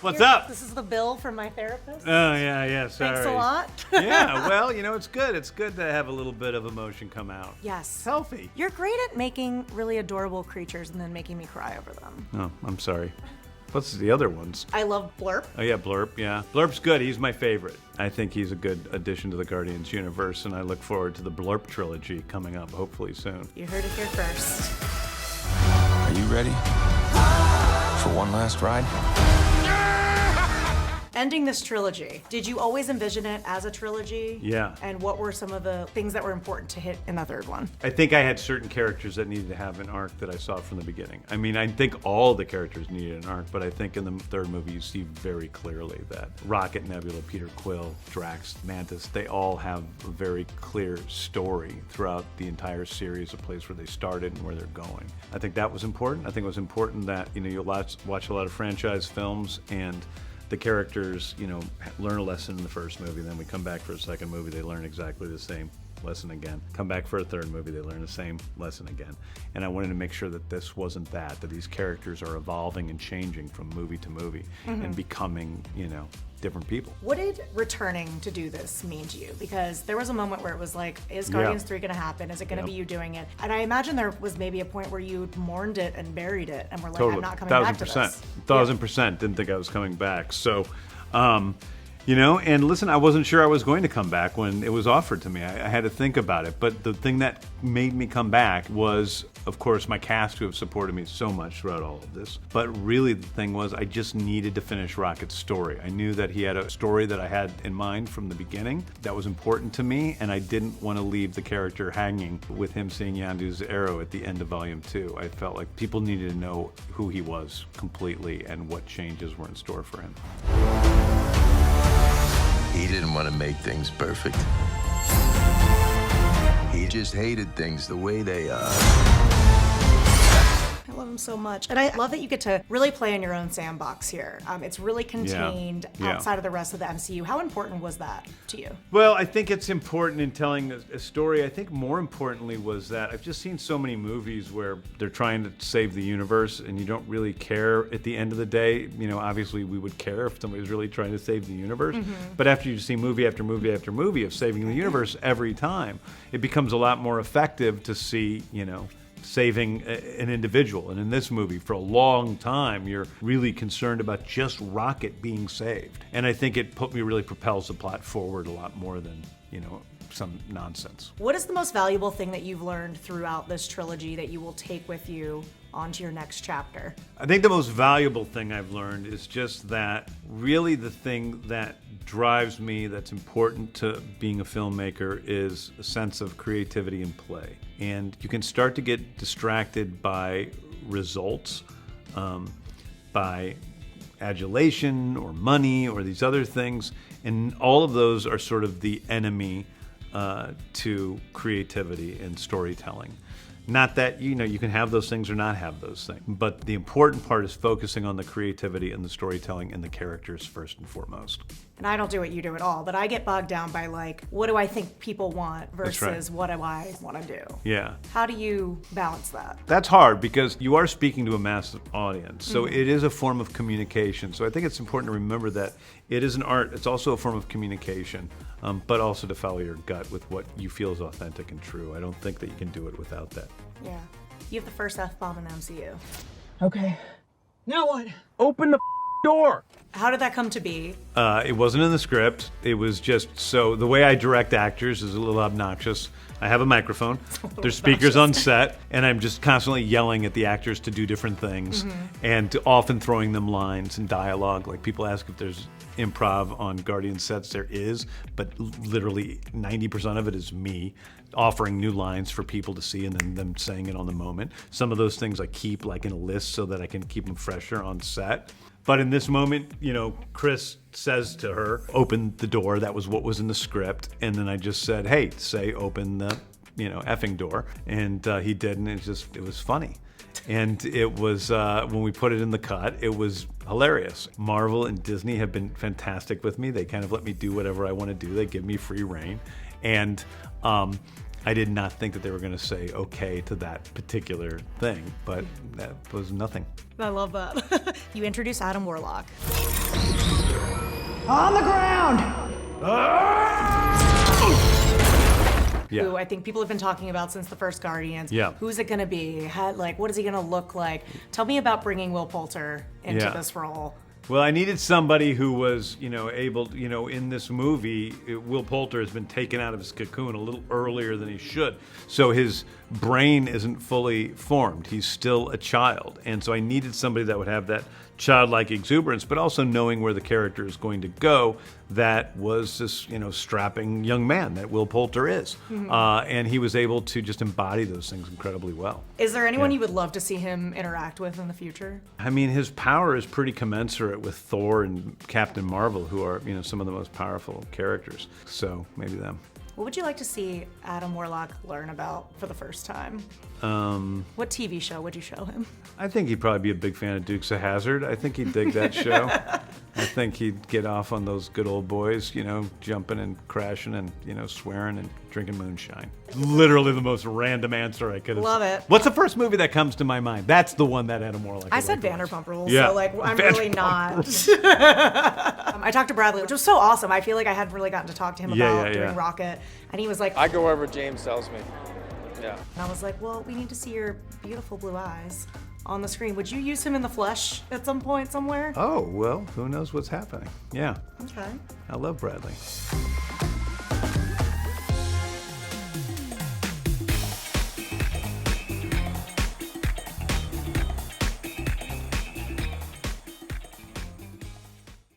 What's up? This is the bill from my therapist. Oh, yeah, sorry. Thanks a lot. Yeah, well, it's good. It's good to have a little bit of emotion come out. Yes. It's healthy. You're great at making really adorable creatures and then making me cry over them. Oh, I'm sorry. What's the other ones? I love Blurp. Oh, yeah, Blurp, yeah. Blurp's good. He's my favorite. I think he's a good addition to the Guardians universe, and I look forward to the Blurp trilogy coming up hopefully soon. You heard it here first. Are you ready for one last ride? Ending this trilogy, did you always envision it as a trilogy? Yeah. And what were some of the things that were important to hit in the third one? I think I had certain characters that needed to have an arc that I saw from the beginning. I mean, I think all the characters needed an arc, but I think in the third movie you see very clearly that Rocket, Nebula, Peter Quill, Drax, Mantis, they all have a very clear story throughout the entire series, a place where they started and where they're going. I think that was important. I think it was important that, you'll watch a lot of franchise films and the characters, learn a lesson in the first movie, then we come back for a second movie, they learn exactly the same lesson again. Come back for a third movie, they learn the same lesson again. And I wanted to make sure that this wasn't that these characters are evolving and changing from movie to movie and becoming, different people. What did returning to do this mean to you? Because there was a moment where it was like, is Guardians 3 going to happen? Is it going to be you doing it? And I imagine there was maybe a point where you mourned it and buried it and were like, I'm not coming back to this. 1,000% didn't think I was coming back. So, and listen, I wasn't sure I was going to come back when it was offered to me. I had to think about it. But the thing that made me come back was, of course, my cast who have supported me so much throughout all of this. But really the thing was I just needed to finish Rocket's story. I knew that he had a story that I had in mind from the beginning that was important to me, and I didn't want to leave the character hanging with him seeing Yondu's arrow at the end of Volume 2. I felt like people needed to know who he was completely and what changes were in store for him. He didn't want to make things perfect. He just hated things the way they are. I love him so much. And I love that you get to really play in your own sandbox here. It's really contained outside of the rest of the MCU. How important was that to you? Well, I think it's important in telling a story. I think more importantly was that I've just seen so many movies where they're trying to save the universe and you don't really care at the end of the day. Obviously we would care if somebody was really trying to save the universe. But after you see movie after movie after movie of saving the universe every time, it becomes a lot more effective to see, saving an individual. And in this movie, for a long time, you're really concerned about just Rocket being saved. And I think it really propels the plot forward a lot more than, some nonsense. What is the most valuable thing that you've learned throughout this trilogy that you will take with you onto your next chapter? I think the most valuable thing I've learned is just that really the thing that drives me, that's important to being a filmmaker, is a sense of creativity and play. And you can start to get distracted by results, by adulation or money or these other things. And all of those are sort of the enemy to creativity and storytelling. Not that, you can have those things or not have those things. But the important part is focusing on the creativity and the storytelling and the characters first and foremost. And I don't do what you do at all, but I get bogged down by what do I think people want versus what do I want to do? Yeah. How do you balance that? That's hard because you are speaking to a massive audience. So it is a form of communication. So I think it's important to remember that it is an art. It's also a form of communication, but also to follow your gut with what you feel is authentic and true. I don't think that you can do it without that. Yeah. You have the first F-bomb in the MCU. Okay. Now what? Open the door! How did that come to be? It wasn't in the script. It was just, so the way I direct actors is a little obnoxious. I have a microphone, there's speakers on set, and I'm just constantly yelling at the actors to do different things, and often throwing them lines and dialogue. Like, people ask if there's improv on Guardian sets. There is, but literally 90% of it is me offering new lines for people to see and then them saying it on the moment. Some of those things I keep in a list so that I can keep them fresher on set. But in this moment, Chris says to her, open the door. That was what was in the script. And then I just said, hey, say open the, effing door. And he did, and it was funny. And it was, when we put it in the cut, it was hilarious. Marvel and Disney have been fantastic with me. They kind of let me do whatever I want to do. They give me free reign. And I did not think that they were going to say okay to that particular thing, but that was nothing. I love that. You introduce Adam Warlock. On the ground! Yeah. Who I think people have been talking about since the first Guardians. Yeah. Who's it gonna be? What is he gonna look like? Tell me about bringing Will Poulter into this role. Well, I needed somebody who was, able, in this movie, Will Poulter has been taken out of his cocoon a little earlier than he should. So his brain isn't fully formed. He's still a child. And so I needed somebody that would have that childlike exuberance, but also knowing where the character is going to go, that was this, strapping young man that Will Poulter is. And he was able to just embody those things incredibly well. Is there anyone you would love to see him interact with in the future? I mean, his power is pretty commensurate with Thor and Captain Marvel, who are, some of the most powerful characters. So maybe them. What would you like to see Adam Warlock learn about for the first time? What TV show would you show him? I think he'd probably be a big fan of Dukes of Hazzard. I think he'd dig that show. I think he'd get off on those good old boys, jumping and crashing and, swearing and drinking moonshine. Literally the most random answer I could have. Love it. What's the first movie that comes to my mind? That's the one that Adam Warlock. I said Vanderpump Rules, yeah. so I'm really not. I talked to Bradley, which was so awesome. I feel like I hadn't really gotten to talk to him about doing Rocket, and he was like, I go wherever James tells me. Yeah. And I was like, well, we need to see your beautiful blue eyes on the screen. Would you use him in the flesh at some point somewhere? Oh, well, who knows what's happening. Yeah. Okay. I love Bradley.